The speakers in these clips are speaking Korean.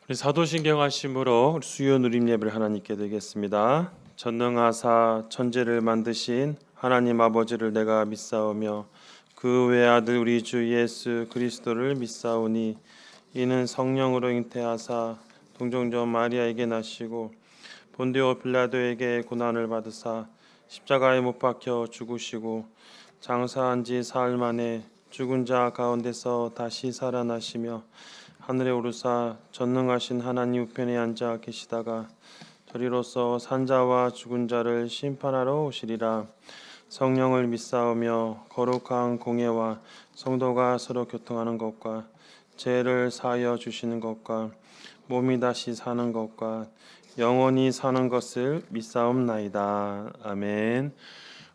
우리 사도신경 하심으로 수요 누림 예배를 하나님께 드리겠습니다. 전능하사 천지를 만드신 하나님 아버지를 내가 믿사오며 그 외아들 우리 주 예수 그리스도를 믿사오니 이는 성령으로 잉태하사 동정녀 마리아에게 나시고 본디오 빌라도에게 고난을 받으사 십자가에 못 박혀 죽으시고 장사한 지 사흘 만에 죽은 자 가운데서 다시 살아나시며 하늘에 오르사 전능하신 하나님 우편에 앉아 계시다가 저리로서 산자와 죽은 자를 심판하러 오시리라. 성령을 믿사오며 거룩한 공예와 성도가 서로 교통하는 것과 죄를 사하여 주시는 것과 몸이 다시 사는 것과 영원히 사는 것을 믿사옵나이다. 아멘.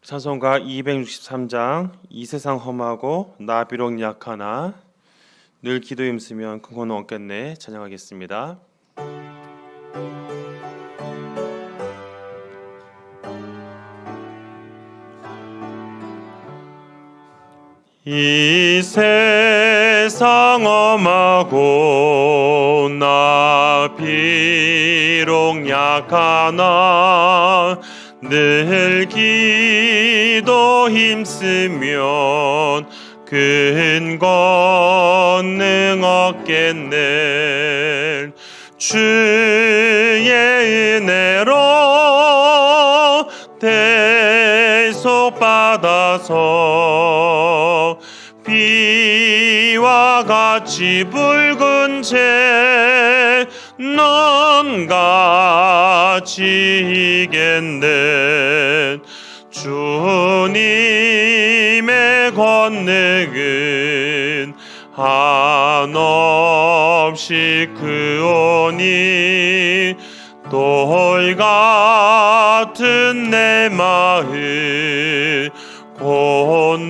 찬송가 263장 이 세상 험하고 나 비록 약하나 늘 기도 힘쓰면 근거는 없겠네. 찬양하겠습니다. 이 세상 험하고 나 비록 약하나 늘 기도 힘쓰면 근거는 없겠네. 주의 은혜로 대속받아서 비와 같이 붉은 넌 같이 이겠네. 주님의 권능은 한없이 크오니 돌 같은 내 마음 곧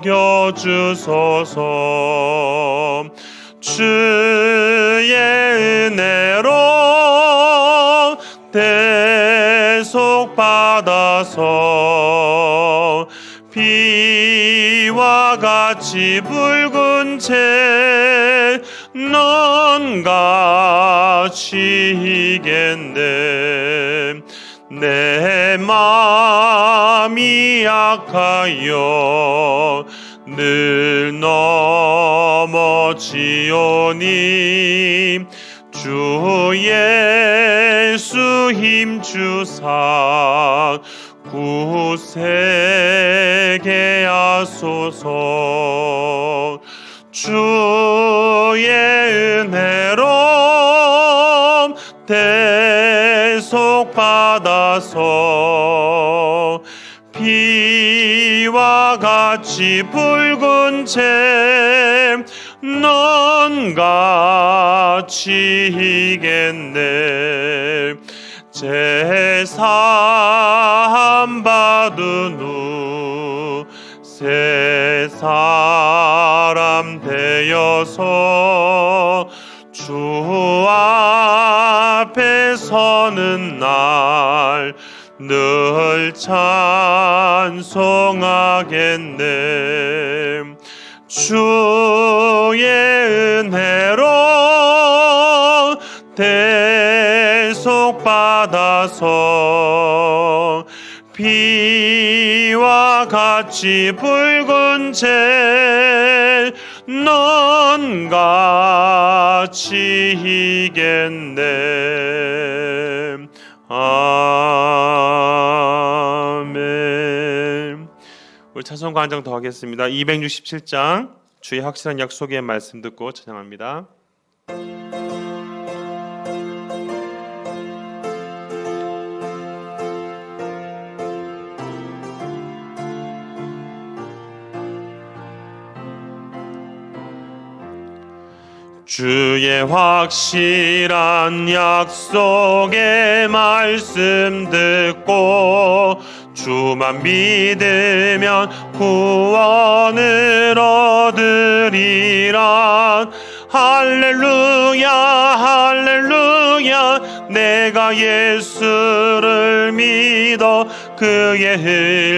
녹여주소서. 주의 은혜로 대속받아서 비와 같이 붉은 넌 같이 이겠네. 내 마음이 약하여 늘 넘어지오니 주 예수 힘주사 굳세게 하소서. 주의 은혜로 대속받아서 비와 같이 붉은 넌 같이 이겠네. 제사함 받은 후 새 사람 되어서 주 앞에 서는 날 늘 찬송하겠네. 주의 은혜로 대속받아서 비와 같이 붉은 넌 같이 이겠네. 아멘. 우리 찬송가 한 장 더 하겠습니다. 267장 주의 확실한 약속의 말씀 듣고 찬양합니다. 주의 확실한 약속의 말씀 듣고 주만 믿으면 구원을 얻으리라. 할렐루야 할렐루야. 내가 예수를 믿어 그의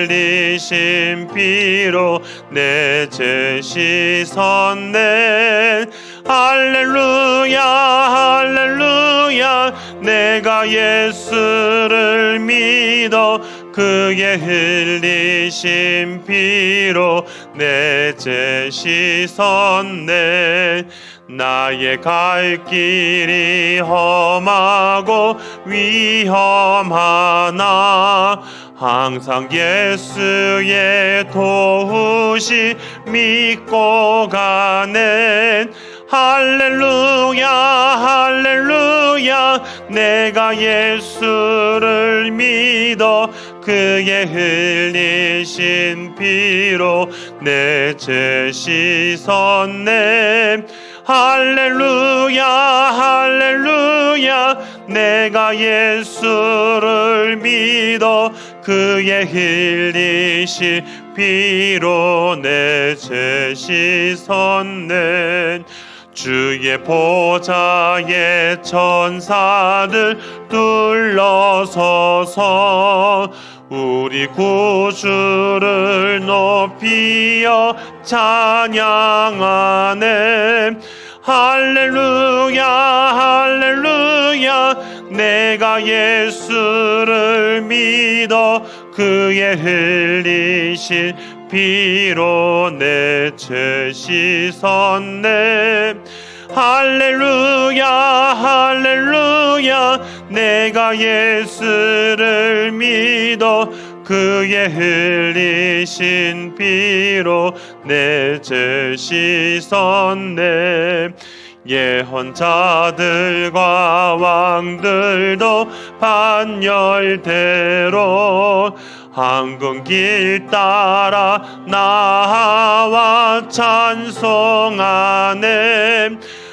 흘리신 피로 내 죄 씻었네. 할렐루야 할렐루야 내가 예수를 믿어 그의 흘리신 피로 내 죄 씻었네. 나의 갈 길이 험하고 위험하나 항상 예수의 도우시 믿고 가네. 할렐루야 할렐루야 내가 예수를 믿어 그의 흘리신 피로 내 죄 씻었네. 할렐루야 할렐루야 내가 예수를 믿어 그의 흘리신 피로 내 죄 씻었네. 주의 보좌에 천사들 둘러서서 우리 구주를 높이어 찬양하네. 할렐루야 할렐루야 내가 예수를 믿어 그의 흘리신 피로 내 죄 씻었네. 할렐루야 할렐루야 내가 예수를 믿어 그의 흘리신 피로 내 죄 씻었네. 예언자들과 왕들도 반열대로 황금길 따라 나와 찬송하네.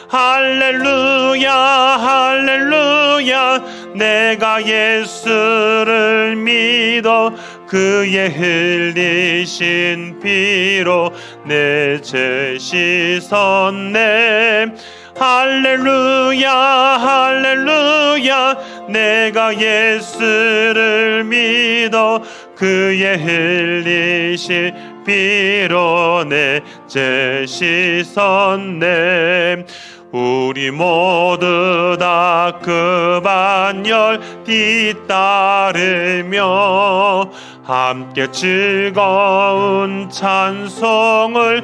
할렐루야 할렐루야 내가 예수를 믿어 그의 흘리신 피로 내 죄 씻었네. 할렐루야 할렐루야 내가 예수를 믿어 그의 흘리신 피로 내 죄 씻었네. 우리 모두 다 그 반열 뒤따르며 함께 즐거운 찬송을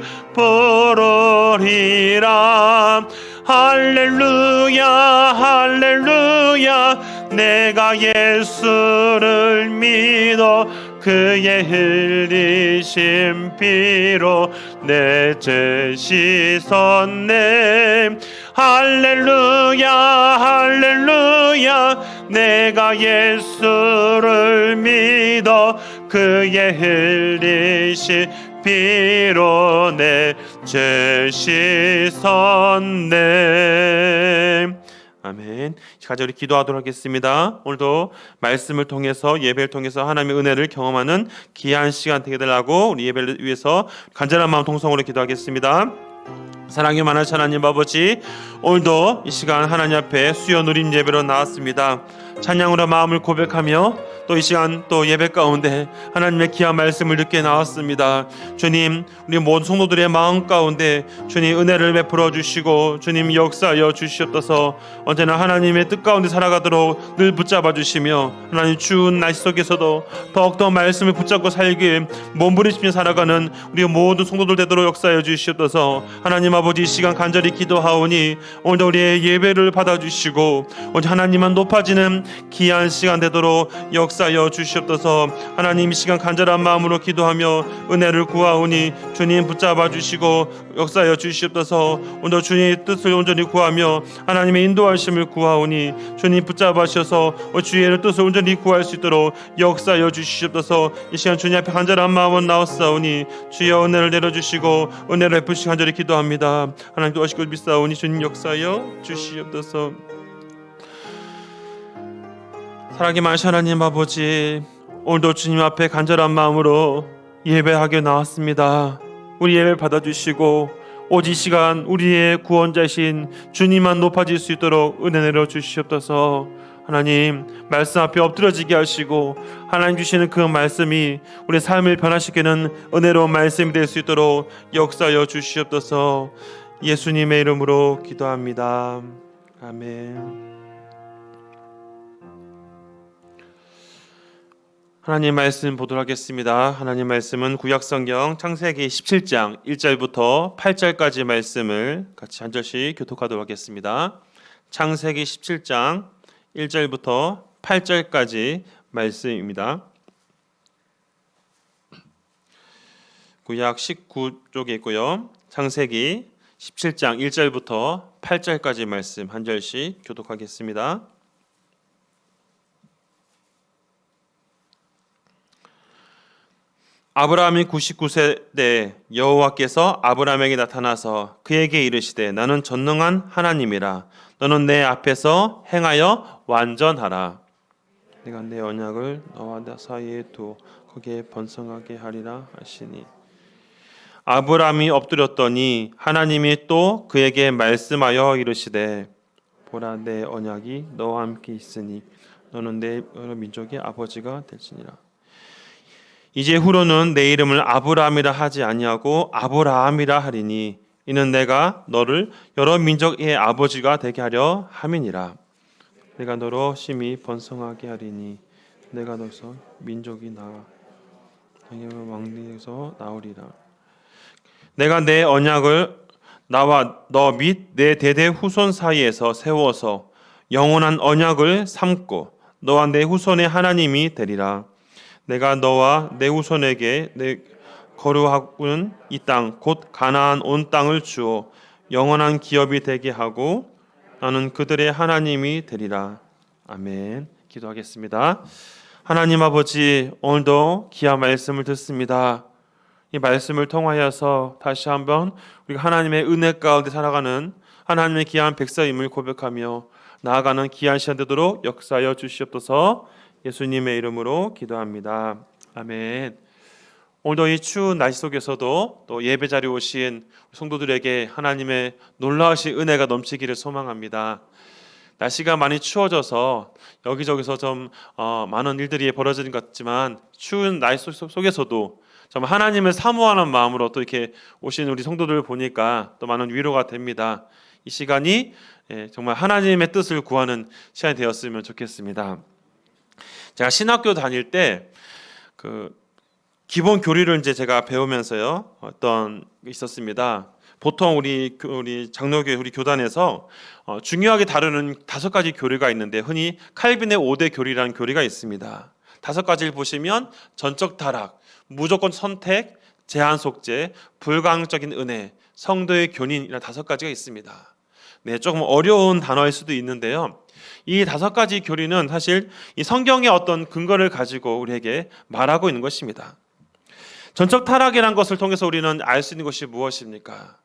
부르리라. 할렐루야 할렐루야 내가 예수를 믿어 그의 흘리신 피로 내 죄 씻었네. 할렐루야 할렐루야 내가 예수를 믿어 그의 흘리신 피로 내 죄 씻었네. 아멘. 가자 우리 기도하도록 하겠습니다. 오늘도 말씀을 통해서 예배를 통해서 하나님의 은혜를 경험하는 귀한 시간 되게 달라고 우리 예배를 위해서 간절한 마음 통성으로 기도하겠습니다. 사랑이 많으신 하나님 아버지, 오늘도 이 시간 하나님 앞에 수요 누림 예배로 나왔습니다. 찬양으로 마음을 고백하며 또 이 시간 또 예배 가운데 하나님의 귀한 말씀을 듣게 나왔습니다. 주님, 우리 모든 성도들의 마음 가운데 주님 은혜를 베풀어 주시고 주님 역사하여 주시옵소서. 언제나 하나님의 뜻 가운데 살아가도록 늘 붙잡아 주시며 하나님 추운 날씨 속에서도 더욱더 말씀을 붙잡고 살길 몸부림치며 살아가는 우리 모든 성도들 되도록 역사하여 주시옵소서. 하나님 아버지, 이 시간 간절히 기도하오니 오늘도 우리의 예배를 받아주시고 오늘 하나님만 높아지는 귀한 시간 되도록 역사하여 주시옵소서. 하나님, 이 시간 간절한 마음으로 기도하며 은혜를 구하오니 주님 붙잡아 주시고 역사하여 주시옵소서. 오늘도 주님의 뜻을 온전히 구하며 하나님의 인도하심을 구하오니 주님 붙잡아 주셔서 주의 뜻을 온전히 구할 수 있도록 역사하여 주시옵소서. 이 시간 주님 앞에 간절한 마음으로 나왔사오니 주여 은혜를 내려주시고 은혜를 베푸시기 간절히 기도합니다. 하나님 도와주시고 믿사오니 주님 역사하여 주시옵소서. 사랑이 많으신 하나님 아버지, 오늘도 주님 앞에 간절한 마음으로 예배하게 나왔습니다. 우리 예배 받아주시고 오직 이 시간 우리의 구원자신 주님만 높아질 수 있도록 은혜 내려 주시옵소서. 하나님, 말씀 앞에 엎드려지게 하시고 하나님 주시는 그 말씀이 우리 삶을 변화시키는 은혜로운 말씀이 될 수 있도록 역사하여 주시옵소서. 예수님의 이름으로 기도합니다. 아멘. 하나님 말씀 보도록 하겠습니다. 하나님 말씀은 구약성경 창세기 17장 1절부터 8절까지 말씀을 같이 한 절씩 교독하도록 하겠습니다. 창세기 17장 1절부터 8절까지 말씀입니다. 구약 19쪽에 있고요. 창세기 17장 1절부터 8절까지 말씀 한 절씩 교독하겠습니다. 아브라함이 99세 때 여호와께서 아브라함에게 나타나서 그에게 이르시되 나는 전능한 하나님이라 너는 내 앞에서 행하여 완전하라. 내가 내 언약을 너와 나 사이에 두어 거기에 번성하게 하리라 하시니 아브라함이 엎드렸더니 하나님이 또 그에게 말씀하여 이르시되 보라 내 언약이 너와 함께 있으니 너는 내 여러 민족의 아버지가 될지니라. 이제 후로는 내 이름을 아브라함이라 하지 아니하고 아브라함이라 하리니 이는 내가 너를 여러 민족의 아버지가 되게 하려 함이니라. 내가 너로 심히 번성하게 하리니 내가 너서 민족이 나와 왕에서 나오리라. 내가 내 언약을 나와 너 및 내 대대 후손 사이에서 세워서 영원한 언약을 삼고 너와 내 후손의 하나님이 되리라. 내가 너와 내 후손에게 내 거류하고는 이 땅 곧 가나안 온 땅을 주어 영원한 기업이 되게 하고 나는 그들의 하나님이 되리라. 아멘. 기도하겠습니다. 하나님 아버지, 오늘도 귀한 말씀을 듣습니다. 이 말씀을 통하여서 다시 한번 우리가 하나님의 은혜 가운데 살아가는 하나님의 귀한 백성임을 고백하며 나아가는 귀한 시간 되도록 역사하여 주시옵소서. 예수님의 이름으로 기도합니다. 아멘. 오늘도 이 추운 날씨 속에서도 또 예배 자리에 오신 성도들에게 하나님의 놀라우신 은혜가 넘치기를 소망합니다. 날씨가 많이 추워져서 여기저기서 좀 많은 일들이 벌어지는 것 같지만 추운 날씨 속에서도 정말 하나님을 사모하는 마음으로 또 이렇게 오신 우리 성도들을 보니까 또 많은 위로가 됩니다. 이 시간이 정말 하나님의 뜻을 구하는 시간이 되었으면 좋겠습니다. 제가 신학교 다닐 때 그 기본 교리를 이제 제가 배우면서요 어떤 게 있었습니다. 보통 우리 장로교회 우리 교단에서 중요하게 다루는 5가지 교리가 있는데 흔히 칼빈의 5대 교리라는 교리가 있습니다. 5가지를 보시면 전적 타락, 무조건 선택, 제한 속죄, 불가항적인 은혜, 성도의 교린이라는 5가지가 있습니다. 네, 조금 어려운 단어일 수도 있는데요. 이 5가지 교리는 사실 이 성경의 어떤 근거를 가지고 우리에게 말하고 있는 것입니다. 전적 타락이라는 것을 통해서 우리는 알 수 있는 것이 무엇입니까?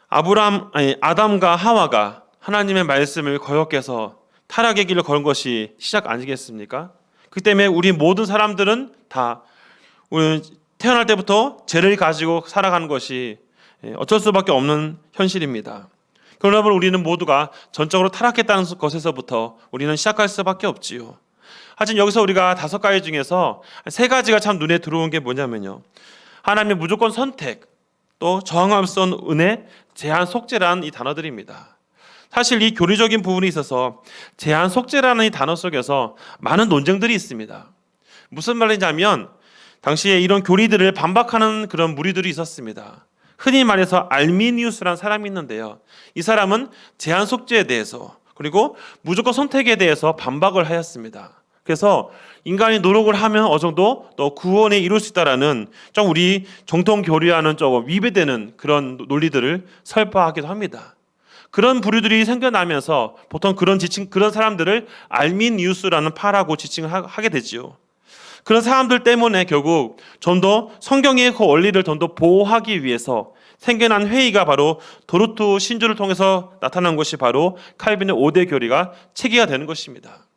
아담과 하와가 하나님의 말씀을 거역해서 타락의 길을 걸은 것이 시작 아니겠습니까? 그 때문에 우리 모든 사람들은 다 우리 태어날 때부터 죄를 가지고 살아가는 것이 어쩔 수밖에 없는 현실입니다. 그러나 우리는 모두가 전적으로 타락했다는 것에서부터 우리는 시작할 수밖에 없지요. 하지만 여기서 우리가 5가지 중에서 3가지가 참 눈에 들어온 게 뭐냐면요. 하나님의 무조건 선택, 또 저항함선 은혜, 제한 속죄라는 이 단어들입니다. 사실 이 교리적인 부분에 있어서 제한 속죄라는 이 단어 속에서 많은 논쟁들이 있습니다. 무슨 말이냐면 당시에 이런 교리들을 반박하는 그런 무리들이 있었습니다. 흔히 말해서 알미니우스라는 사람이 있는데요. 이 사람은 제한 속죄에 대해서 그리고 무조건 선택에 대해서 반박을 하였습니다. 그래서 인간이 노력을 하면 어느 정도 또 구원에 이룰 수 있다라는 좀 우리 정통 교리와는 좀 위배되는 그런 논리들을 설파하기도 합니다. 그런 부류들이 생겨나면서 보통 그런 사람들을 알미니우스라는 파라고 지칭을 하게 되지요. 그런 사람들 때문에 결국 좀 더 성경의 그 원리를 좀 더 보호하기 위해서 생겨난 회의가 바로 도르투 신조를 통해서 나타난 것이 바로 칼빈의 5대 교리가 체계가 되는 것입니다.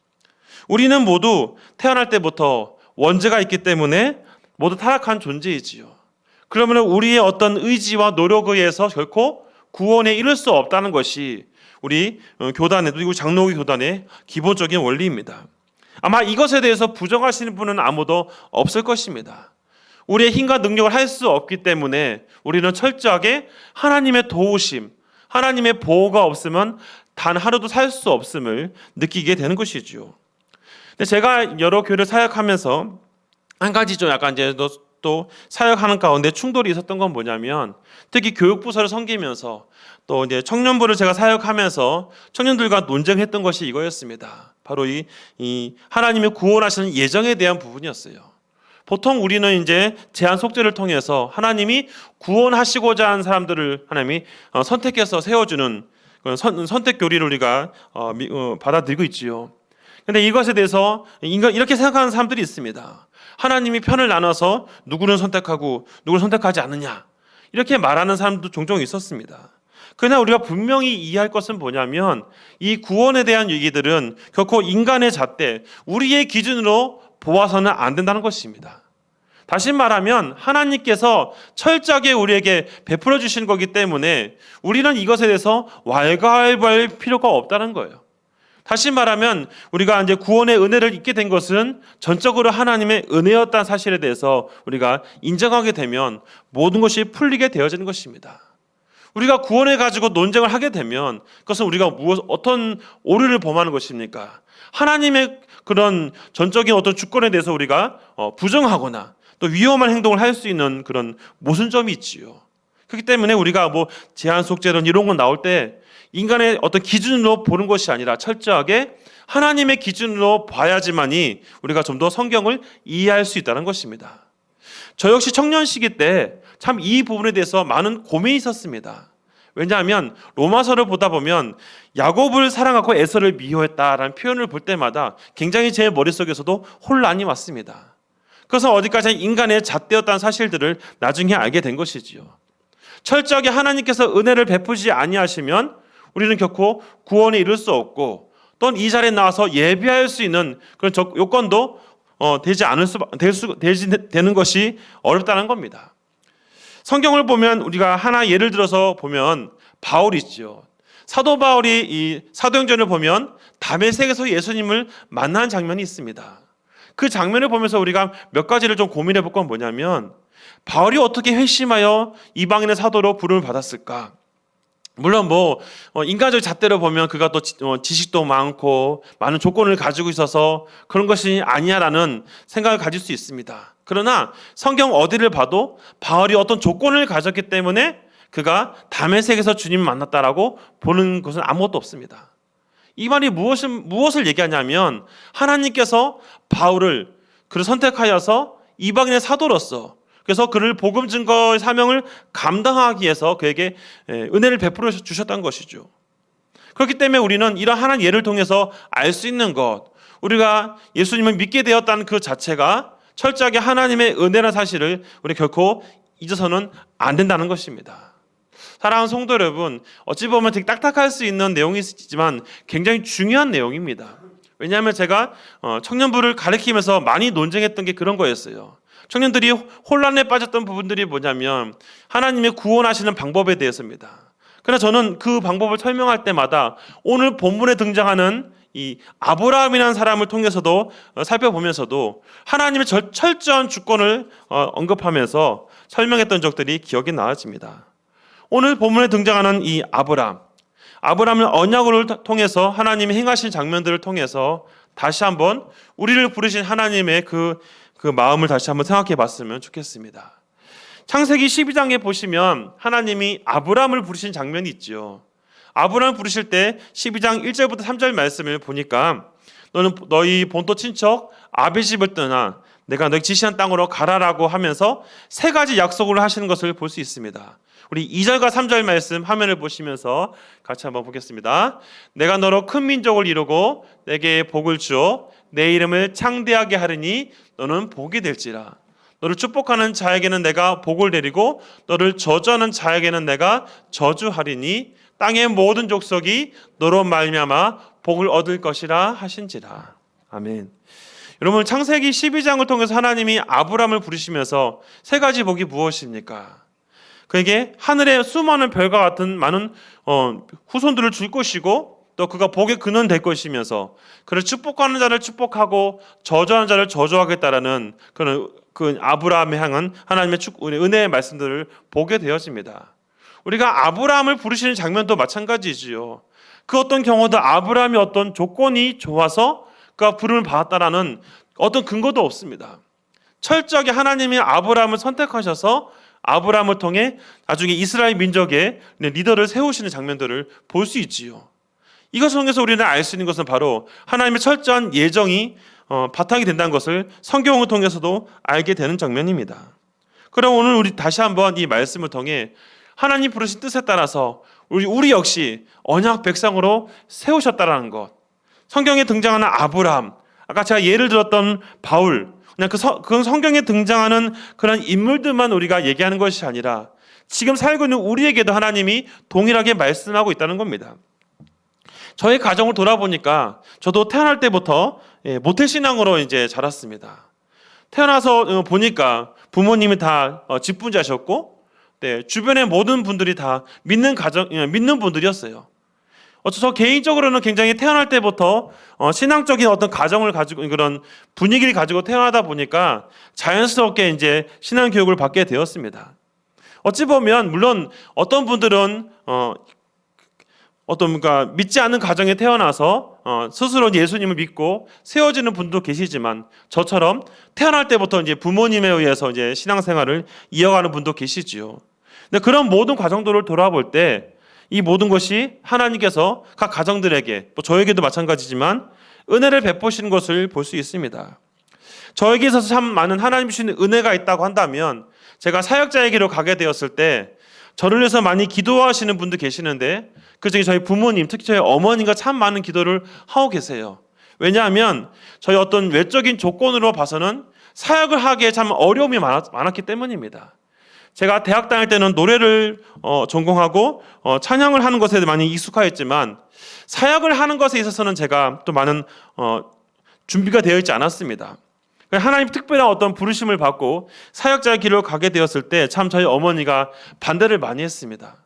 우리는 모두 태어날 때부터 원죄가 있기 때문에 모두 타락한 존재이지요. 그러면 우리의 어떤 의지와 노력에 의해서 결코 구원에 이를 수 없다는 것이 우리 교단의 그리고 장로교 교단의 기본적인 원리입니다. 아마 이것에 대해서 부정하시는 분은 아무도 없을 것입니다. 우리의 힘과 능력을 할 수 없기 때문에 우리는 철저하게 하나님의 도우심, 하나님의 보호가 없으면 단 하루도 살 수 없음을 느끼게 되는 것이죠. 근데 제가 여러 교회를 사역하면서 한 가지 좀 약간 이제 또 사역하는 가운데 충돌이 있었던 건 뭐냐면, 특히 교육부서를 섬기면서 또 이제 청년부를 제가 사역하면서 청년들과 논쟁했던 것이 이거였습니다. 바로 이 하나님의 구원하시는 예정에 대한 부분이었어요. 보통 우리는 이제 제한 속죄를 통해서 하나님이 구원하시고자 하는 사람들을 하나님이 선택해서 세워주는 그런 선택 교리를 우리가 받아들이고 있지요. 그런데 이것에 대해서 이렇게 생각하는 사람들이 있습니다. 하나님이 편을 나눠서 누구는 선택하고 누구를 선택하지 않느냐, 이렇게 말하는 사람도 종종 있었습니다. 그러나 우리가 분명히 이해할 것은 뭐냐면, 이 구원에 대한 얘기들은 결코 인간의 잣대, 우리의 기준으로 보아서는 안 된다는 것입니다. 다시 말하면 하나님께서 철저하게 우리에게 베풀어 주신 거기 때문에 우리는 이것에 대해서 왈가왈부할 필요가 없다는 거예요. 다시 말하면 우리가 이제 구원의 은혜를 입게 된 것은 전적으로 하나님의 은혜였다는 사실에 대해서 우리가 인정하게 되면 모든 것이 풀리게 되어지는 것입니다. 우리가 구원을 가지고 논쟁을 하게 되면 그것은 우리가 어떤 오류를 범하는 것입니까? 하나님의 그런 전적인 어떤 주권에 대해서 우리가 부정하거나 또 위험한 행동을 할 수 있는 그런 모순점이 있지요. 그렇기 때문에 우리가 제한 속죄론 이런 건 나올 때 인간의 어떤 기준으로 보는 것이 아니라 철저하게 하나님의 기준으로 봐야지만이 우리가 좀 더 성경을 이해할 수 있다는 것입니다. 저 역시 청년 시기 때 참 이 부분에 대해서 많은 고민이 있었습니다. 왜냐하면 로마서를 보다 보면 야곱을 사랑하고 에서를 미워했다라는 표현을 볼 때마다 굉장히 제 머릿속에서도 혼란이 왔습니다. 그래서 어디까지 인간의 잣대였다는 사실들을 나중에 알게 된 것이지요. 철저하게 하나님께서 은혜를 베푸지 아니하시면 우리는 결코 구원에 이를 수 없고, 또는 이 자리에 나와서 예배할 수 있는 그런 요건도 되는 것이 어렵다는 겁니다. 성경을 보면 우리가 하나 예를 들어서 보면 바울이 있죠. 사도 바울이 이 사도행전을 보면 다메섹에서 예수님을 만난 장면이 있습니다. 그 장면을 보면서 우리가 몇 가지를 좀 고민해 볼 건 뭐냐면, 바울이 어떻게 회심하여 이방인의 사도로 부름을 받았을까? 물론 인간적 잣대로 보면 그가 또 지식도 많고 많은 조건을 가지고 있어서 그런 것이 아니야라는 생각을 가질 수 있습니다. 그러나 성경 어디를 봐도 바울이 어떤 조건을 가졌기 때문에 그가 다메섹에서 주님을 만났다라고 보는 것은 아무것도 없습니다. 이 말이 무엇을 얘기하냐면, 하나님께서 바울을 그를 선택하여서 이방인의 사도로서, 그래서 그를 복음 증거의 사명을 감당하기 위해서 그에게 은혜를 베풀어 주셨다는 것이죠. 그렇기 때문에 우리는 이런 하나님 예를 통해서 알 수 있는 것, 우리가 예수님을 믿게 되었다는 그 자체가 철저하게 하나님의 은혜라는 사실을 우리 결코 잊어서는 안 된다는 것입니다. 사랑하는 성도 여러분, 어찌 보면 되게 딱딱할 수 있는 내용이지만 굉장히 중요한 내용입니다. 왜냐하면 제가 청년부를 가르치면서 많이 논쟁했던 게 그런 거였어요. 청년들이 혼란에 빠졌던 부분들이 뭐냐면 하나님의 구원하시는 방법에 대해서입니다. 그러나 저는 그 방법을 설명할 때마다 오늘 본문에 등장하는 이 아브라함이라는 사람을 통해서도 살펴보면서도 하나님의 철저한 주권을 언급하면서 설명했던 적들이 기억이 나집니다. 오늘 본문에 등장하는 이 아브라함은 언약을 통해서 하나님이 행하신 장면들을 통해서 다시 한번 우리를 부르신 하나님의 그 마음을 다시 한번 생각해 봤으면 좋겠습니다. 창세기 12장에 보시면 하나님이 아브라함을 부르신 장면이 있죠. 아브라함을 부르실 때 12장 1절부터 3절 말씀을 보니까 너는 너희 본토 친척 아비 집을 떠나 내가 너희 지시한 땅으로 가라라고 하면서 세 가지 약속을 하시는 것을 볼 수 있습니다. 우리 2절과 3절 말씀 화면을 보시면서 같이 한번 보겠습니다. 내가 너로 큰 민족을 이루고 내게 복을 주어 내 이름을 창대하게 하리니 너는 복이 될지라. 너를 축복하는 자에게는 내가 복을 내리고 너를 저주하는 자에게는 내가 저주하리니 땅의 모든 족속이 너로 말미암아 복을 얻을 것이라 하신지라. 아멘. 여러분, 창세기 12장을 통해서 하나님이 아브라함을 부르시면서 세 가지 복이 무엇입니까? 그에게 하늘의 수많은 별과 같은 많은 후손들을 줄 것이고, 또 그가 복의 근원 될 것이면서 그를 축복하는 자를 축복하고 저주하는 자를 저주하겠다라는 그 아브라함에 향한 하나님의 은혜의 말씀들을 보게 되어집니다. 우리가 아브라함을 부르시는 장면도 마찬가지지요. 그 어떤 경우도 아브라함이 어떤 조건이 좋아서 그가 부름을 받았다라는 어떤 근거도 없습니다. 철저하게 하나님이 아브라함을 선택하셔서 아브라함을 통해 나중에 이스라엘 민족의 리더를 세우시는 장면들을 볼 수 있지요. 이것을 통해서 우리는 알 수 있는 것은 바로 하나님의 철저한 예정이 바탕이 된다는 것을 성경을 통해서도 알게 되는 장면입니다. 그럼 오늘 우리 다시 한번 이 말씀을 통해 하나님 부르신 뜻에 따라서 우리 역시 언약 백성으로 세우셨다라는 것, 성경에 등장하는 아브라함, 아까 제가 예를 들었던 바울, 그냥 그 성경에 등장하는 그런 인물들만 우리가 얘기하는 것이 아니라 지금 살고 있는 우리에게도 하나님이 동일하게 말씀하고 있다는 겁니다. 저의 가정을 돌아보니까 저도 태어날 때부터 모태신앙으로 이제 자랐습니다. 태어나서 보니까 부모님이 다 직분자셨고, 주변의 모든 분들이 다 믿는 분들이었어요. 저 개인적으로는 굉장히 태어날 때부터 신앙적인 어떤 가정을 가지고 그런 분위기를 가지고 태어나다 보니까 자연스럽게 이제 신앙 교육을 받게 되었습니다. 어찌 보면 물론 어떤 분들은 그러니까 믿지 않는 가정에 태어나서 스스로 예수님을 믿고 세워지는 분도 계시지만 저처럼 태어날 때부터 이제 부모님에 의해서 이제 신앙생활을 이어가는 분도 계시지요. 근데 그런 모든 과정들을 돌아볼 때 이 모든 것이 하나님께서 각 가정들에게, 저에게도 마찬가지지만 은혜를 베푸시는 것을 볼 수 있습니다. 저에게 있어서 참 많은 하나님 주시는 은혜가 있다고 한다면 제가 사역자에게로 가게 되었을 때 저를 위해서 많이 기도하시는 분도 계시는데 그중에 저희 부모님, 특히 저희 어머니가 참 많은 기도를 하고 계세요. 왜냐하면 저희 어떤 외적인 조건으로 봐서는 사역을 하기에 참 어려움이 많았기 때문입니다. 제가 대학 다닐 때는 노래를 전공하고 찬양을 하는 것에 많이 익숙하였지만 사역을 하는 것에 있어서는 제가 또 많은 준비가 되어 있지 않았습니다. 하나님 특별한 어떤 부르심을 받고 사역자의 길을 가게 되었을 때 참 저희 어머니가 반대를 많이 했습니다.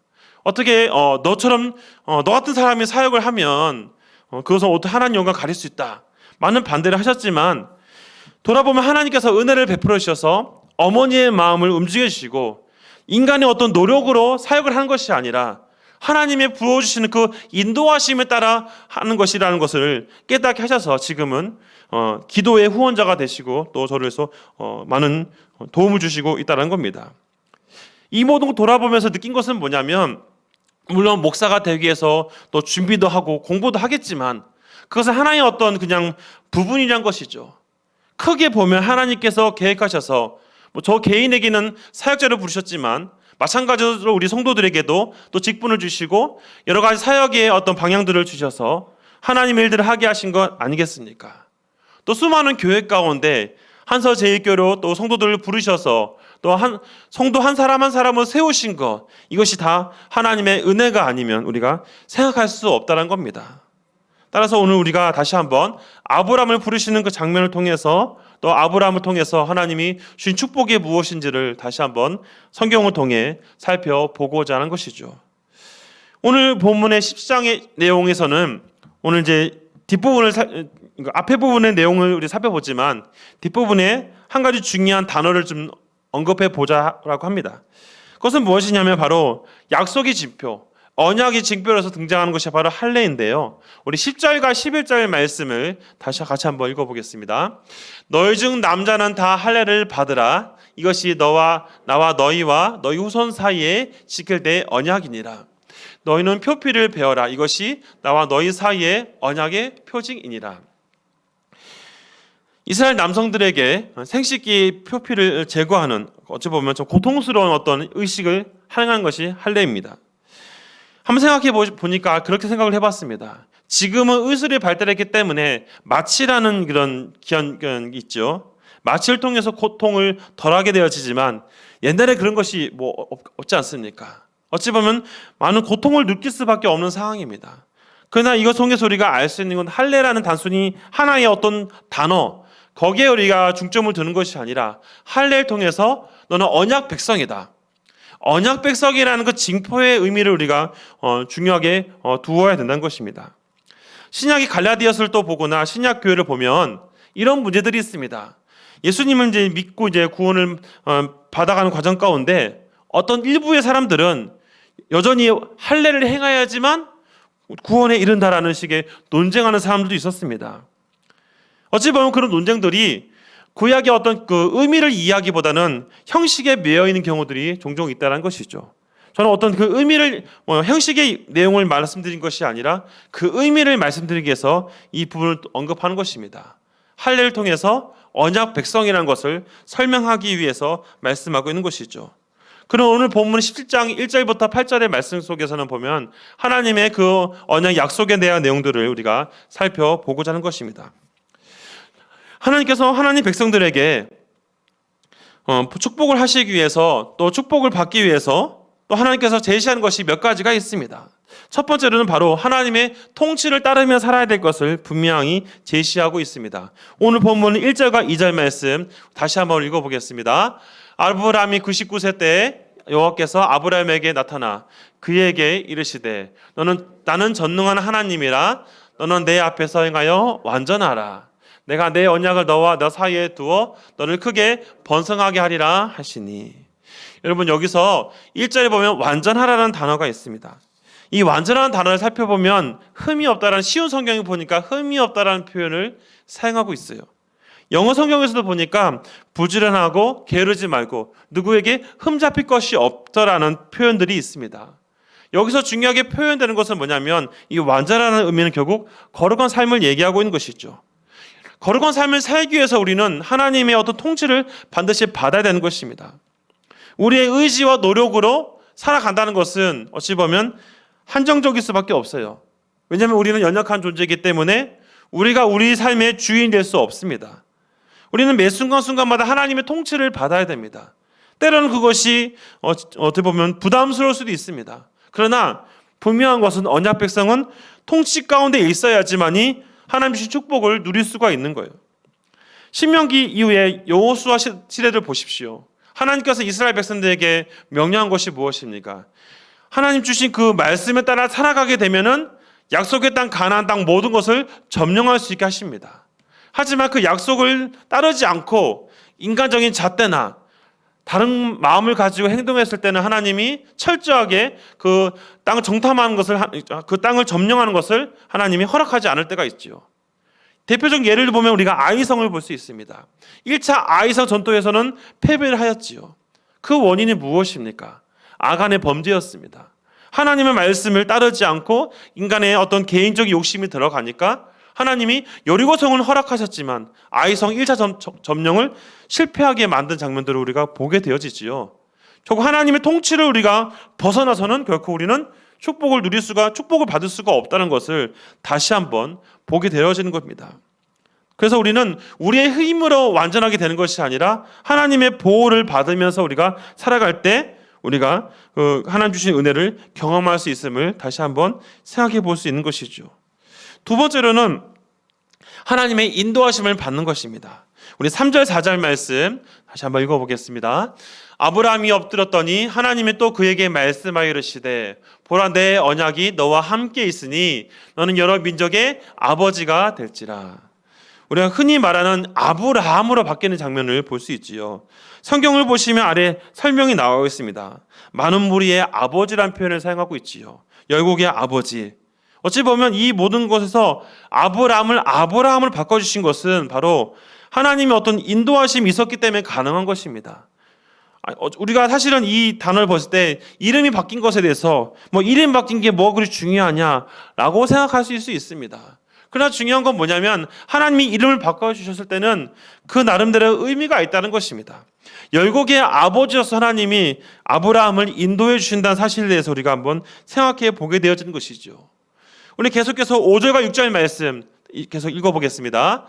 어떻게 너처럼 너 같은 사람이 사역을 하면 그것은 어떻게 하나님 영광 가릴 수 있다. 많은 반대를 하셨지만 돌아보면 하나님께서 은혜를 베풀어 주셔서 어머니의 마음을 움직여 주시고 인간의 어떤 노력으로 사역을 하는 것이 아니라 하나님의 부어주시는 그 인도하심에 따라 하는 것이라는 것을 깨닫게 하셔서 지금은 기도의 후원자가 되시고 또 저를 위해서 많은 도움을 주시고 있다는 겁니다. 이 모든 걸 돌아보면서 느낀 것은 뭐냐면 물론 목사가 되기 위해서 또 준비도 하고 공부도 하겠지만 그것은 하나의 어떤 그냥 부분이란 것이죠. 크게 보면 하나님께서 계획하셔서 저 개인에게는 사역자를 부르셨지만 마찬가지로 우리 성도들에게도 또 직분을 주시고 여러 가지 사역의 어떤 방향들을 주셔서 하나님의 일들을 하게 하신 것 아니겠습니까? 또 수많은 교회 가운데 한서제일교로 또 성도들을 부르셔서 또 성도 한 사람 한 사람을 세우신 것, 이것이 다 하나님의 은혜가 아니면 우리가 생각할 수 없다는 겁니다. 따라서 오늘 우리가 다시 한번 아브라함을 부르시는 그 장면을 통해서 또 아브라함을 통해서 하나님이 주신 축복이 무엇인지를 다시 한번 성경을 통해 살펴보고자 하는 것이죠. 오늘 본문의 10장의 내용에서는 오늘 이제 앞에 부분의 내용을 우리 살펴보지만 뒷부분에 한 가지 중요한 단어를 좀 언급해 보자라고 합니다. 그것은 무엇이냐면 바로 약속의 징표, 언약의 징표로서 등장하는 것이 바로 할례인데요. 우리 10절과 11절 말씀을 다시 같이 한번 읽어보겠습니다. 너희 중 남자는 다 할례를 받으라. 이것이 나와 너희와 너희 후손 사이에 지킬 때의 언약이니라. 너희는 표피를 베어라. 이것이 나와 너희 사이에 언약의 표징이니라. 이스라엘 남성들에게 생식기 표피를 제거하는 어찌 보면 좀 고통스러운 어떤 의식을 행한 것이 할례입니다. 한번 생각해 보니까 그렇게 생각을 해봤습니다. 지금은 의술이 발달했기 때문에 마취라는 그런 기현이 있죠. 마취를 통해서 고통을 덜하게 되어지지만 옛날에 그런 것이 없지 않습니까? 어찌 보면 많은 고통을 느낄 수밖에 없는 상황입니다. 그러나 이것 통해서 우리가 알 수 있는 건 할례라는 단순히 하나의 어떤 단어, 거기에 우리가 중점을 두는 것이 아니라 할례를 통해서 너는 언약 백성이다. 언약 백성이라는 그 징표의 의미를 우리가 중요하게 두어야 된다는 것입니다. 신약의 갈라디아서를 또 보거나 신약 교회를 보면 이런 문제들이 있습니다. 예수님을 이제 믿고 이제 구원을 받아가는 과정 가운데 어떤 일부의 사람들은 여전히 할례를 행해야지만 구원에 이른다라는 식의 논쟁하는 사람들도 있었습니다. 어찌 보면 그런 논쟁들이 구약의 어떤 그 의미를 이해하기보다는 형식에 매여 있는 경우들이 종종 있다는 것이죠. 저는 어떤 그 의미를 형식의 내용을 말씀드린 것이 아니라 그 의미를 말씀드리기 위해서 이 부분을 언급하는 것입니다. 할례를 통해서 언약 백성이라는 것을 설명하기 위해서 말씀하고 있는 것이죠. 그럼 오늘 본문 17장 1절부터 8절의 말씀 속에서는 보면 하나님의 그 언약 약속에 대한 내용들을 우리가 살펴보고자 하는 것입니다. 하나님께서 하나님 백성들에게 축복을 하시기 위해서 또 축복을 받기 위해서 또 하나님께서 제시하는 것이 몇 가지가 있습니다. 첫 번째로는 바로 하나님의 통치를 따르며 살아야 될 것을 분명히 제시하고 있습니다. 오늘 본문 1절과 2절 말씀 다시 한번 읽어보겠습니다. 아브라함이 99세 때 여호와께서 아브라함에게 나타나 그에게 이르시되 나는 전능한 하나님이라 너는 내 앞에서 행하여 완전하라. 내가 내 언약을 너와 너 사이에 두어 너를 크게 번성하게 하리라 하시니. 여러분 여기서 1절에 보면 완전하라는 단어가 있습니다. 이 완전한 단어를 살펴보면 흠이 없다라는 쉬운 성경에 보니까 흠이 없다라는 표현을 사용하고 있어요. 영어 성경에서도 보니까 부지런하고 게으르지 말고 누구에게 흠 잡힐 것이 없더라는 표현들이 있습니다. 여기서 중요하게 표현되는 것은 뭐냐면 이 완전하라는 의미는 결국 거룩한 삶을 얘기하고 있는 것이죠. 거룩한 삶을 살기 위해서 우리는 하나님의 어떤 통치를 반드시 받아야 되는 것입니다. 우리의 의지와 노력으로 살아간다는 것은 어찌 보면 한정적일 수밖에 없어요. 왜냐하면 우리는 연약한 존재이기 때문에 우리가 우리 삶의 주인이 될 수 없습니다. 우리는 매 순간순간마다 하나님의 통치를 받아야 됩니다. 때로는 그것이 어떻게 보면 부담스러울 수도 있습니다. 그러나 분명한 것은 언약 백성은 통치 가운데 있어야지만이 하나님 주신 축복을 누릴 수가 있는 거예요. 신명기 이후에 여호수아 시대를 보십시오. 하나님께서 이스라엘 백성들에게 명령한 것이 무엇입니까? 하나님 주신 그 말씀에 따라 살아가게 되면은 약속의 땅 가나안 땅 모든 것을 점령할 수 있게 하십니다. 하지만 그 약속을 따르지 않고 인간적인 잣대나 다른 마음을 가지고 행동했을 때는 하나님이 철저하게 그 땅을 정탐하는 것을, 그 땅을 점령하는 것을 하나님이 허락하지 않을 때가 있지요. 대표적 예를 보면 우리가 아이성을 볼 수 있습니다. 1차 아이성 전투에서는 패배를 하였지요. 그 원인이 무엇입니까? 아간의 범죄였습니다. 하나님의 말씀을 따르지 않고 인간의 어떤 개인적인 욕심이 들어가니까 하나님이 여리고성을 허락하셨지만 아이성 1차 점령을 실패하게 만든 장면들을 우리가 보게 되어지지요. 결국 하나님의 통치를 우리가 벗어나서는 결코 우리는 축복을 받을 수가 없다는 것을 다시 한번 보게 되어지는 겁니다. 그래서 우리는 우리의 힘으로 완전하게 되는 것이 아니라 하나님의 보호를 받으면서 우리가 살아갈 때 우리가 하나님 주신 은혜를 경험할 수 있음을 다시 한번 생각해 볼 수 있는 것이죠. 두 번째로는 하나님의 인도하심을 받는 것입니다. 우리 3절 4절 말씀 다시 한번 읽어보겠습니다. 아브라함이 엎드렸더니 하나님이 또 그에게 말씀하여 이르시되 보라 내 언약이 너와 함께 있으니 너는 여러 민족의 아버지가 될지라. 우리가 흔히 말하는 아브라함으로 바뀌는 장면을 볼 수 있지요. 성경을 보시면 아래 설명이 나와 있습니다. 많은 무리의 아버지란 표현을 사용하고 있지요. 열국의 아버지. 어찌 보면 이 모든 것에서 아브라함을 바꿔주신 것은 바로 하나님의 어떤 인도하심이 있었기 때문에 가능한 것입니다. 우리가 사실은 이 단어를 봤을 때 이름이 바뀐 것에 대해서 이름 바뀐 게 뭐 그리 중요하냐라고 생각할 수 있습니다. 그러나 중요한 건 뭐냐면 하나님이 이름을 바꿔주셨을 때는 그 나름대로 의미가 있다는 것입니다. 열국의 아버지로서 하나님이 아브라함을 인도해 주신다는 사실에 대해서 우리가 한번 생각해 보게 되어지는 것이죠. 우리 계속해서 5절과 6절 말씀 계속 읽어보겠습니다.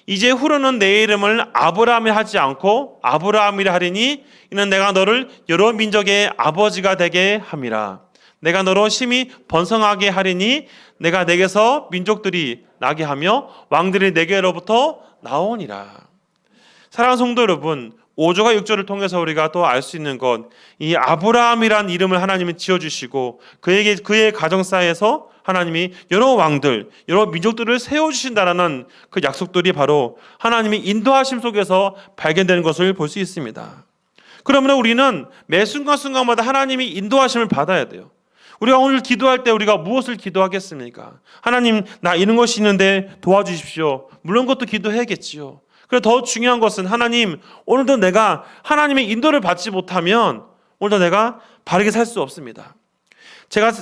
이제 후로는 내 이름을 아브라함이 하지 않고 아브라함이라 하리니 이는 내가 너를 여러 민족의 아버지가 되게 함이라. 내가 너로 심히 번성하게 하리니 내가 내게서 민족들이 나게 하며 왕들이 내게로부터 나오니라. 사랑하는 성도 여러분, 5절과 6절을 통해서 우리가 또 알 수 있는 것, 이 아브라함이란 이름을 하나님이 지어주시고 그의 가정사에서 하나님이 여러 왕들, 여러 민족들을 세워주신다라는 그 약속들이 바로 하나님의 인도하심 속에서 발견되는 것을 볼 수 있습니다. 그러므로 우리는 매 순간순간마다 하나님이 인도하심을 받아야 돼요. 우리가 오늘 기도할 때 우리가 무엇을 기도하겠습니까? 하나님, 나 이런 것이 있는데 도와주십시오. 물론 그것도 기도해야겠지요. 그리고 더 중요한 것은 하나님, 오늘도 내가 하나님의 인도를 받지 못하면 오늘도 내가 바르게 살 수 없습니다. 제가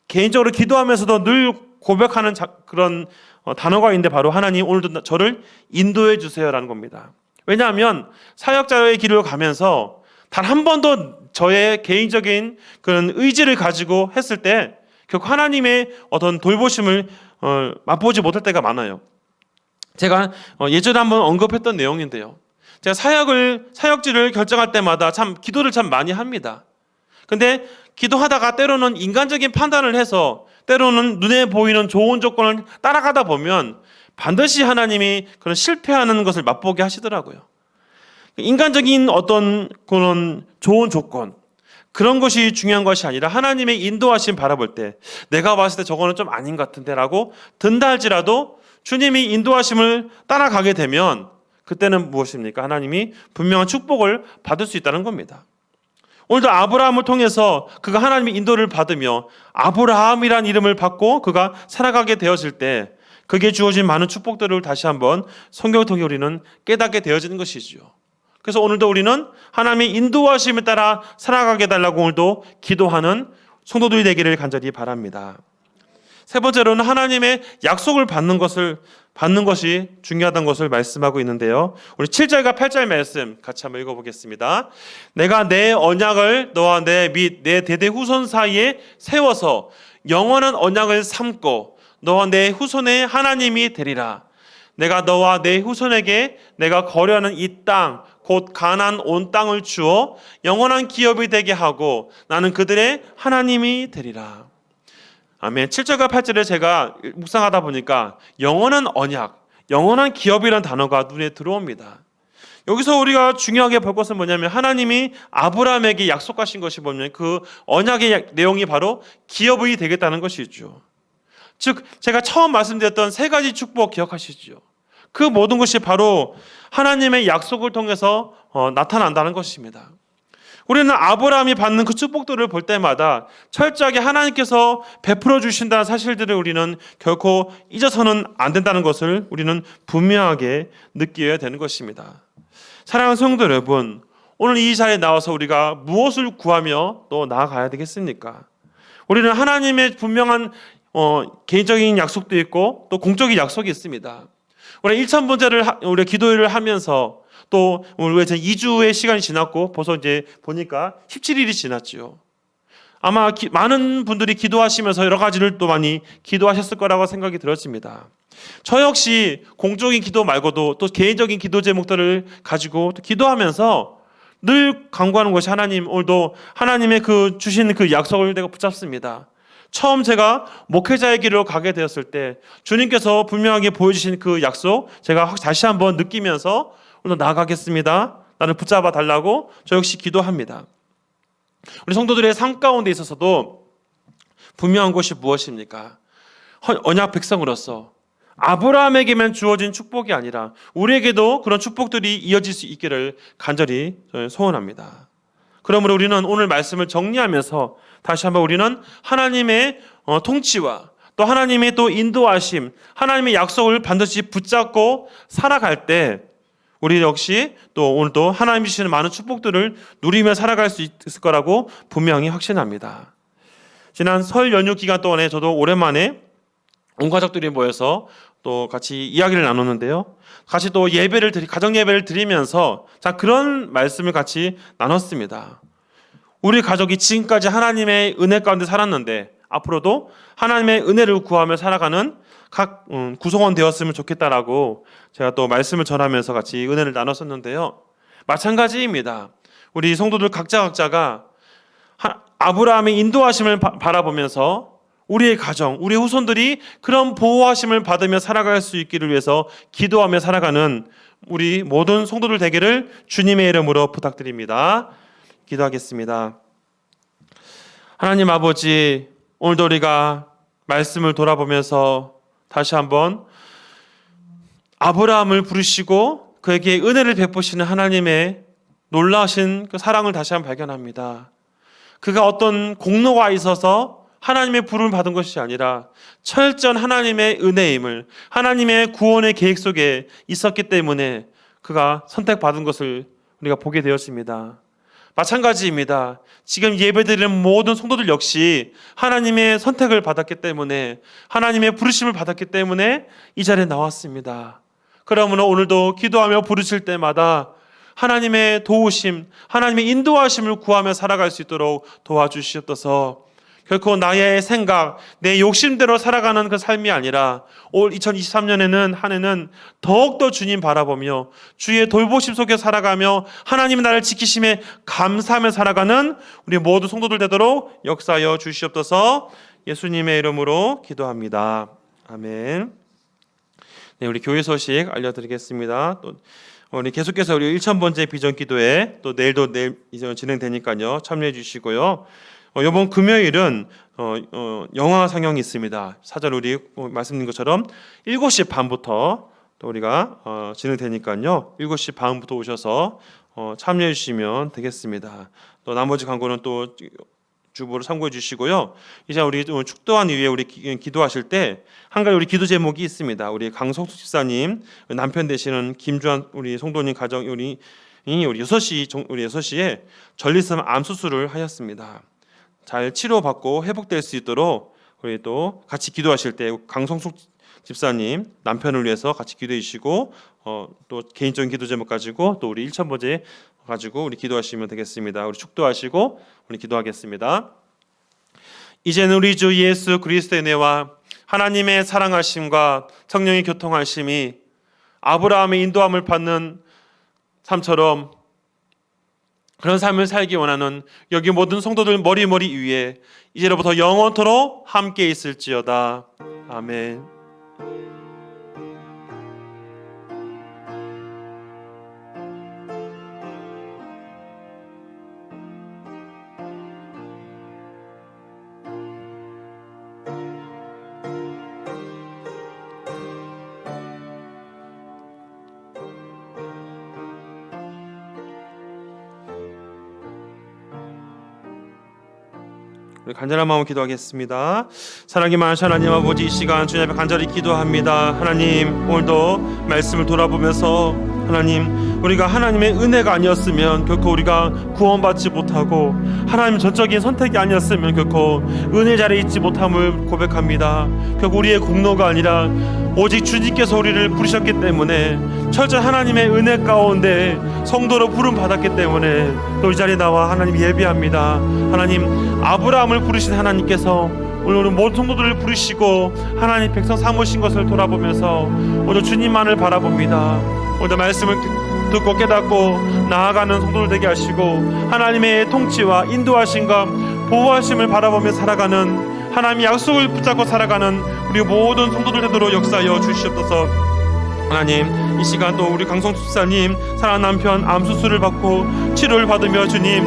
개인적으로 기도하면서도 늘 고백하는 그런 단어가 있는데 바로 하나님, 오늘도 저를 인도해 주세요라는 겁니다. 왜냐하면 사역자의 길을 가면서 단 한 번도 저의 개인적인 그런 의지를 가지고 했을 때 결국 하나님의 어떤 돌보심을 맛보지 못할 때가 많아요. 제가 예전에 한번 언급했던 내용인데요. 제가 사역지를 결정할 때마다 참 기도를 참 많이 합니다. 근데 기도하다가 때로는 인간적인 판단을 해서 때로는 눈에 보이는 좋은 조건을 따라가다 보면 반드시 하나님이 그런 실패하는 것을 맛보게 하시더라고요. 인간적인 어떤 그런 좋은 조건, 그런 것이 중요한 것이 아니라 하나님의 인도하심 바라볼 때 내가 봤을 때 저거는 좀 아닌 것 같은데 라고 든다 할지라도 주님이 인도하심을 따라가게 되면 그때는 무엇입니까? 하나님이 분명한 축복을 받을 수 있다는 겁니다. 오늘도 아브라함을 통해서 그가 하나님의 인도를 받으며 아브라함이란 이름을 받고 그가 살아가게 되었을 때 그게 주어진 많은 축복들을 다시 한번 성경을 통해 우리는 깨닫게 되어지는 것이지요. 그래서 오늘도 우리는 하나님의 인도하심에 따라 살아가게 해달라고 오늘도 기도하는 성도들이 되기를 간절히 바랍니다. 세 번째로는 하나님의 약속을 받는 것이 중요하다는 것을 말씀하고 있는데요. 우리 7절과 8절 말씀 같이 한번 읽어보겠습니다. 내가 내 언약을 너와 내 및 내 대대 후손 사이에 세워서 영원한 언약을 삼고 너와 내 후손의 하나님이 되리라. 내가 너와 내 후손에게 내가 거류하는 이 땅 곧 가나안 온 땅을 주어 영원한 기업이 되게 하고 나는 그들의 하나님이 되리라. 아멘. 7절과 8절에 제가 묵상하다 보니까 영원한 언약, 영원한 기업이라는 단어가 눈에 들어옵니다. 여기서 우리가 중요하게 볼 것은 뭐냐면 하나님이 아브라함에게 약속하신 것이 뭐냐면 그 언약의 내용이 바로 기업이 되겠다는 것이죠. 즉 제가 처음 말씀드렸던 세 가지 축복 기억하시죠? 그 모든 것이 바로 하나님의 약속을 통해서 나타난다는 것입니다. 우리는 아브라함이 받는 그 축복들을 볼 때마다 철저하게 하나님께서 베풀어 주신다는 사실들을 우리는 결코 잊어서는 안 된다는 것을 우리는 분명하게 느껴야 되는 것입니다. 사랑하는 성도 여러분, 오늘 이 자리에 나와서 우리가 무엇을 구하며 또 나아가야 되겠습니까? 우리는 하나님의 분명한 개인적인 약속도 있고 또 공적인 약속이 있습니다. 우리 1천 번째를 우리 기도를 하면서 또 우리 이제 2주의 시간이 지났고 벌써 이제 보니까 17일이 지났죠. 아마 많은 분들이 기도하시면서 여러 가지를 또 많이 기도하셨을 거라고 생각이 들었습니다. 저 역시 공적인 기도 말고도 또 개인적인 기도 제목들을 가지고 또 기도하면서 늘 간구하는 것이 하나님, 오늘도 하나님의 그 주신 그 약속을 내가 붙잡습니다. 처음 제가 목회자의 길로 가게 되었을 때 주님께서 분명하게 보여주신 그 약속 제가 다시 한번 느끼면서 오늘 나아가겠습니다. 나를 붙잡아 달라고 저 역시 기도합니다. 우리 성도들의 삶 가운데 있어서도 분명한 것이 무엇입니까? 언약 백성으로서 아브라함에게만 주어진 축복이 아니라 우리에게도 그런 축복들이 이어질 수 있기를 간절히 소원합니다. 그러므로 우리는 오늘 말씀을 정리하면서 다시 한번 우리는 하나님의 통치와 또 하나님의 또 인도하심, 하나님의 약속을 반드시 붙잡고 살아갈 때 우리 역시 또 오늘도 하나님 주시는 많은 축복들을 누리며 살아갈 수 있을 거라고 분명히 확신합니다. 지난 설 연휴 기간 동안에 저도 오랜만에 온 가족들이 모여서 또 같이 이야기를 나눴는데요. 같이 또 가정 예배를 드리면서 그런 말씀을 같이 나눴습니다. 우리 가족이 지금까지 하나님의 은혜 가운데 살았는데 앞으로도 하나님의 은혜를 구하며 살아가는 각 구성원 되었으면 좋겠다라고 제가 또 말씀을 전하면서 같이 은혜를 나눴었는데요. 마찬가지입니다. 우리 성도들 각자가 아브라함의 인도하심을 바라보면서 우리의 가정, 우리의 후손들이 그런 보호하심을 받으며 살아갈 수 있기를 위해서 기도하며 살아가는 우리 모든 성도들 되기를 주님의 이름으로 부탁드립니다. 기도하겠습니다. 하나님 아버지, 오늘도 우리가 말씀을 돌아보면서 다시 한번 아브라함을 부르시고 그에게 은혜를 베푸시는 하나님의 놀라우신 그 사랑을 다시 한번 발견합니다. 그가 어떤 공로가 있어서 하나님의 부름을 받은 것이 아니라 철저한 하나님의 은혜임을, 하나님의 구원의 계획 속에 있었기 때문에 그가 선택받은 것을 우리가 보게 되었습니다. 마찬가지입니다. 지금 예배드리는 모든 성도들 역시 하나님의 선택을 받았기 때문에, 하나님의 부르심을 받았기 때문에 이 자리에 나왔습니다. 그러므로 오늘도 기도하며 부르실 때마다 하나님의 도우심, 하나님의 인도하심을 구하며 살아갈 수 있도록 도와주시옵소서. 결코 나의 생각, 내 욕심대로 살아가는 그 삶이 아니라 올 2023년에는 한 해는 더욱더 주님 바라보며 주의 돌보심 속에 살아가며 하나님이 나를 지키심에 감사하며 살아가는 우리 모두 성도들 되도록 역사하여 주시옵소서. 예수님의 이름으로 기도합니다. 아멘. 네, 우리 교회 소식 알려드리겠습니다. 또 우리 계속해서 우리 1000번째 비전 기도회 또 내일도 진행되니까요. 참여해 주시고요. 이번 금요일은 영화 상영이 있습니다. 사전 우리 말씀드린 것처럼 7시 반부터 또 우리가 진행되니까요. 7시 반부터 오셔서 참여해 주시면 되겠습니다. 또 나머지 광고는 또 주보를 참고해 주시고요. 이제 우리 축도한 이후에 우리 기도하실 때 한 가지 우리 기도 제목이 있습니다. 우리 강성수 집사님 남편 되시는 김주한 우리 성도님 가정 우리 6시에 전립선 암 수술을 하였습니다. 잘 치료받고 회복될 수 있도록 우리 또 같이 기도하실 때 강성숙 집사님 남편을 위해서 같이 기도해 주시고 또 개인적인 기도 제목 가지고 또 우리 1000번째 가지고 우리 기도하시면 되겠습니다. 우리 축도하시고 우리 기도하겠습니다. 이제는 우리 주 예수 그리스도의 은혜와 하나님의 사랑하심과 성령의 교통하심이 아브라함의 인도함을 받는 삶처럼 그런 삶을 살기 원하는 여기 모든 성도들 머리 위에 이제로부터 영원토록 함께 있을지어다. 아멘. 간절한 마음으로 기도하겠습니다. 사랑이 많으신 하나님 아버지, 이 시간 주님 앞에 간절히 기도합니다. 하나님, 오늘도 말씀을 돌아보면서 하나님, 우리가 하나님의 은혜가 아니었으면 결코 우리가 구원받지 못하고 하나님 전적인 선택이 아니었으면 결코 은혜 자리에 있지 못함을 고백합니다. 결국 우리의 공로가 아니라 오직 주님께서 우리를 부르셨기 때문에 철저한 하나님의 은혜 가운데 성도로 부름 받았기 때문에 또 이 자리에 나와 하나님 예배합니다. 하나님, 아브라함을 부르신 하나님께서 오늘 모든 성도들을 부르시고 하나님 백성 삼으신 것을 돌아보면서 오늘 주님만을 바라봅니다. 오늘 말씀을 듣고 깨닫고 나아가는 성도들 되게 하시고 하나님의 통치와 인도하심과 보호하심을 바라보며 살아가는 하나님의 약속을 붙잡고 살아가는 우리 모든 성도들 되도록 역사하여 주시옵소서. 하나님, 이 시간 또 우리 강성수 집사님 사랑하는 남편 암 수술을 받고 치료를 받으며 주님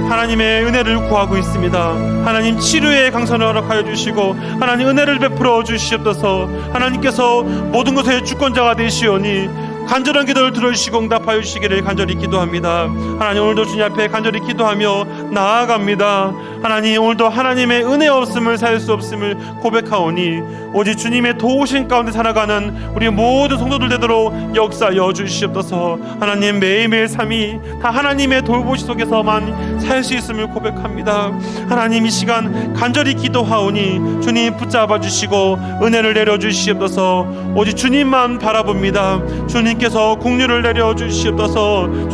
하나님의 은혜를 구하고 있습니다. 하나님, 치료의 강선을 허락하여 주시고 하나님 은혜를 베풀어 주시옵소서. 하나님께서 모든 것의 주권자가 되시오니 간절한 기도를 들어주시고 응답하여 주시기를 간절히 기도합니다. 하나님, 오늘도 주님 앞에 간절히 기도하며 나아갑니다. 하나님, 오늘도 하나님의 은혜 없음을 살 수 없음을 고백하오니 오직 주님의 도우신 가운데 살아가는 우리 모든 성도들 되도록 역사하여 주시옵소서. 하나님, 매일매일 삶이 다 하나님의 돌보시 속에서만 살 수 있음을 고백합니다. 하나님, 이 시간 간절히 기도하오니 주님 붙잡아 주시고 은혜를 내려 주시옵소서. 오직 주님만 바라봅니다. 주님께서 긍휼을 내려 주시옵소서.